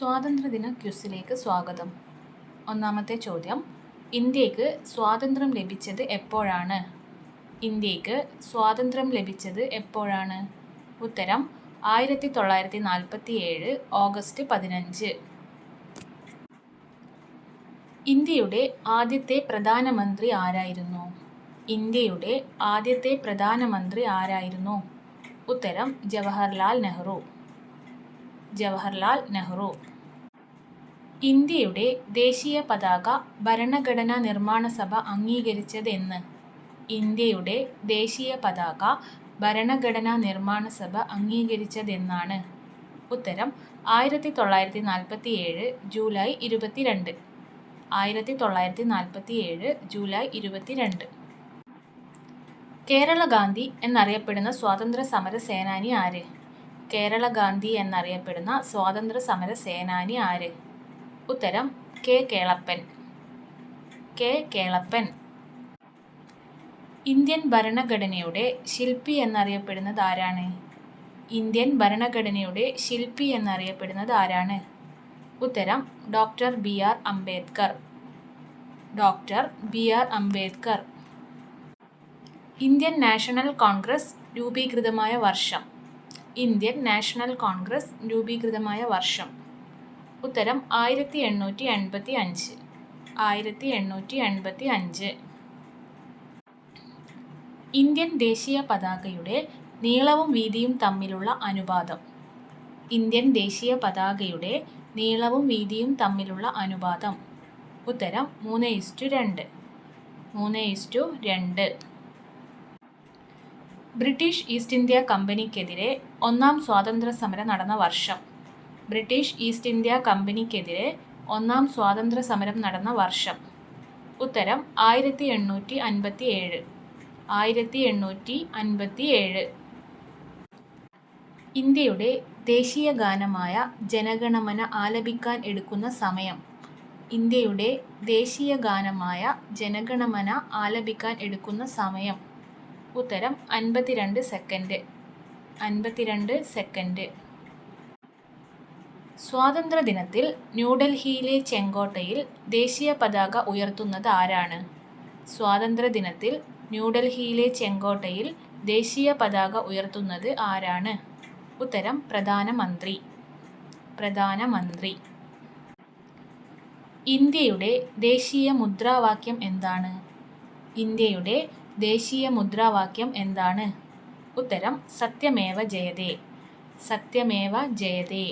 സ്വാതന്ത്ര്യദിന ക്വിസിലേക്ക് സ്വാഗതം. ഒന്നാമത്തെ ചോദ്യം, ഇന്ത്യക്ക് സ്വാതന്ത്ര്യം ലഭിച്ചത് എപ്പോഴാണ്? ഇന്ത്യക്ക് സ്വാതന്ത്ര്യം ലഭിച്ചത് എപ്പോഴാണ്? ഉത്തരം 1947 ഓഗസ്റ്റ് 15. ഇന്ത്യയുടെ ആദ്യത്തെ പ്രധാനമന്ത്രി ആരായിരുന്നു? ഇന്ത്യയുടെ ആദ്യത്തെ പ്രധാനമന്ത്രി ആരായിരുന്നു? ഉത്തരം ജവഹർലാൽ നെഹ്റു. ജവഹർലാൽ നെഹ്റു. ഇന്ത്യയുടെ ദേശീയ പതാക ഭരണഘടനാ നിർമ്മാണ സഭ അംഗീകരിച്ചത് എന്ന്? ഇന്ത്യയുടെ ദേശീയ പതാക ഭരണഘടനാ നിർമ്മാണ സഭ അംഗീകരിച്ചതെന്നാണ്? ഉത്തരം 1947 ജൂലൈ 22. 1947 ജൂലൈ 22. കേരള ഗാന്ധി എന്നറിയപ്പെടുന്ന സ്വാതന്ത്ര്യ സമര സേനാനി ആര്? കേരള ഗാന്ധി എന്നറിയപ്പെടുന്ന സ്വാതന്ത്ര്യ സമര സേനാനി ആര്? ഉത്തരം K Kelappan. K Kelappan. Indian ഭരണഘടനയുടെ ശില്പി എന്നറിയപ്പെടുന്നത് ആരാണ്? ഇന്ത്യൻ ഭരണഘടനയുടെ ശില്പി എന്നറിയപ്പെടുന്നത് ആരാണ്? ഉത്തരം doctor B R Ambedkar. Doctor B R Ambedkar. Indian National Congress രൂപീകൃതമായ വർഷം? ഇന്ത്യൻ നാഷണൽ കോൺഗ്രസ് രൂപീകൃതമായ വർഷം? ഉത്തരം 1885. 1885. ഇന്ത്യൻ ദേശീയ പതാകയുടെ നീളവും വീതിയും തമ്മിലുള്ള അനുപാതം? ഇന്ത്യൻ ദേശീയ പതാകയുടെ നീളവും വീതിയും തമ്മിലുള്ള അനുപാതം? ഉത്തരം 3:2. 3:2. ബ്രിട്ടീഷ് ഈസ്റ്റ് ഇന്ത്യ കമ്പനിക്കെതിരെ ഒന്നാം സ്വാതന്ത്ര്യ സമരം നടന്ന വർഷം? ബ്രിട്ടീഷ് ഈസ്റ്റ് ഇന്ത്യ കമ്പനിക്കെതിരെ ഒന്നാം സ്വാതന്ത്ര്യ സമരം നടന്ന വർഷം? ഉത്തരം 1857. 1857. ഇന്ത്യയുടെ ദേശീയ ഗാനമായ ജനഗണമന ആലപിക്കാൻ എടുക്കുന്ന സമയം? ഇന്ത്യയുടെ ദേശീയ ഗാനമായ ജനഗണമന ആലപിക്കാൻ എടുക്കുന്ന സമയം? ഉത്തരം 52 സെക്കൻഡ്. 52 സെക്കൻഡ്. സ്വാതന്ത്ര്യദിനത്തിൽ ന്യൂഡൽഹിയിലെ ചെങ്കോട്ടയിൽ ദേശീയ പതാക ഉയർത്തുന്നത് ആരാണ്? സ്വാതന്ത്ര്യദിനത്തിൽ ന്യൂഡൽഹിയിലെ ചെങ്കോട്ടയിൽ ദേശീയ പതാക ഉയർത്തുന്നത് ആരാണ്? ഉത്തരം പ്രധാനമന്ത്രി. പ്രധാനമന്ത്രി. ഇന്ത്യയുടെ ദേശീയ മുദ്രാവാക്യം എന്താണ്? ഇന്ത്യയുടെ ദേശീയ മുദ്രാവാക്യം എന്താണ്? ഉത്തരം സത്യമേവ ജയതേ. സത്യമേവ ജയതേ.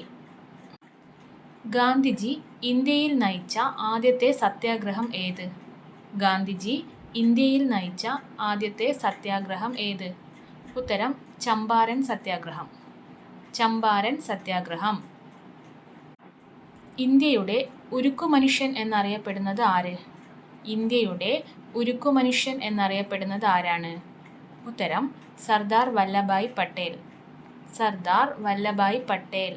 ഗാന്ധിജി ഇന്ത്യയിൽ നയിച്ച ആദ്യത്തെ സത്യാഗ്രഹം ഏത്? ഗാന്ധിജി ഇന്ത്യയിൽ നയിച്ച ആദ്യത്തെ സത്യാഗ്രഹം ഏത്? ഉത്തരം ചമ്പാരൻ സത്യാഗ്രഹം. ചമ്പാരൻ സത്യാഗ്രഹം. ഇന്ത്യയുടെ ഉരുക്കുമനുഷ്യൻ എന്നറിയപ്പെടുന്നത് ആര്? ഇന്ത്യയുടെ ഉരുക്കുമനുഷ്യൻ എന്നറിയപ്പെടുന്നത് ആരാണ്? ഉത്തരം സർദാർ വല്ലഭായ് പട്ടേൽ. സർദാർ വല്ലഭായ് പട്ടേൽ.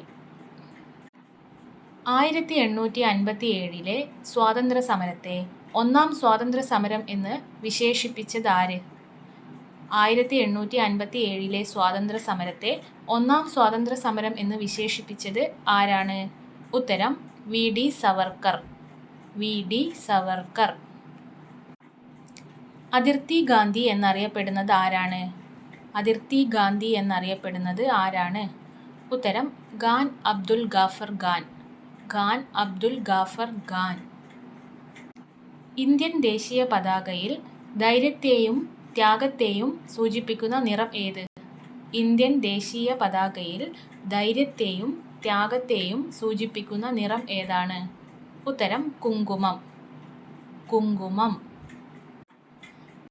1857 സ്വാതന്ത്ര്യ സമരത്തെ ഒന്നാം സ്വാതന്ത്ര്യ സമരം എന്ന് വിശേഷിപ്പിച്ചത് ആര്? 1857 സ്വാതന്ത്ര്യ സമരത്തെ ഒന്നാം സ്വാതന്ത്ര്യ സമരം എന്ന് വിശേഷിപ്പിച്ചത് ആരാണ്? ഉത്തരം V D Savarkar. V D Savarkar. അതിർത്തി ഗാന്ധി എന്നറിയപ്പെടുന്നത് ആരാണ്? അതിർത്തി ഗാന്ധി എന്നറിയപ്പെടുന്നത് ആരാണ്? ഉത്തരം ഖാൻ അബ്ദുൽ ഗാഫർ ഖാൻ. ഖാൻ അബ്ദുൽ ഗാഫർ ഖാൻ. ഇന്ത്യൻ ദേശീയ പതാകയിൽ ധൈര്യത്തെയും ത്യാഗത്തെയും സൂചിപ്പിക്കുന്ന നിറം ഏത്? ഇന്ത്യൻ ദേശീയ പതാകയിൽ ധൈര്യത്തെയും ത്യാഗത്തെയും സൂചിപ്പിക്കുന്ന നിറം ഏതാണ്? ഉത്തരം കുങ്കുമം. കുങ്കുമം.